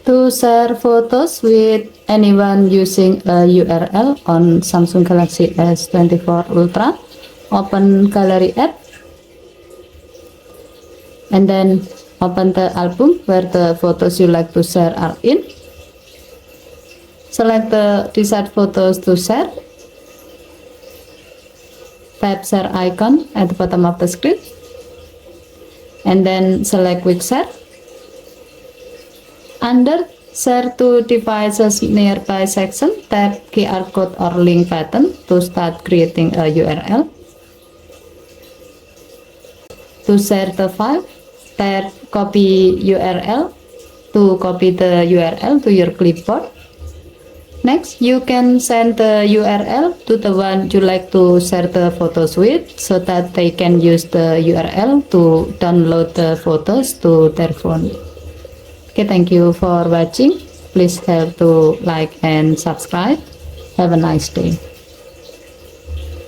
To share photos with anyone using a URL on Samsung Galaxy S24 Ultra, open Gallery app and then open the album where the photos you like to share are in. Select the desired photos to share. Tap share icon at the bottom of the screen and then select quick share. Under share to devices nearby section, tap QR code or link button to start creating a URL. To share the file, tap copy URL to copy the URL to your clipboard. Next, you can send the URL to the one you like to share the photos with so that they can use the URL to download the photos to their phone. Okay, thank you for watching. Please help to like and subscribe. Have a nice day.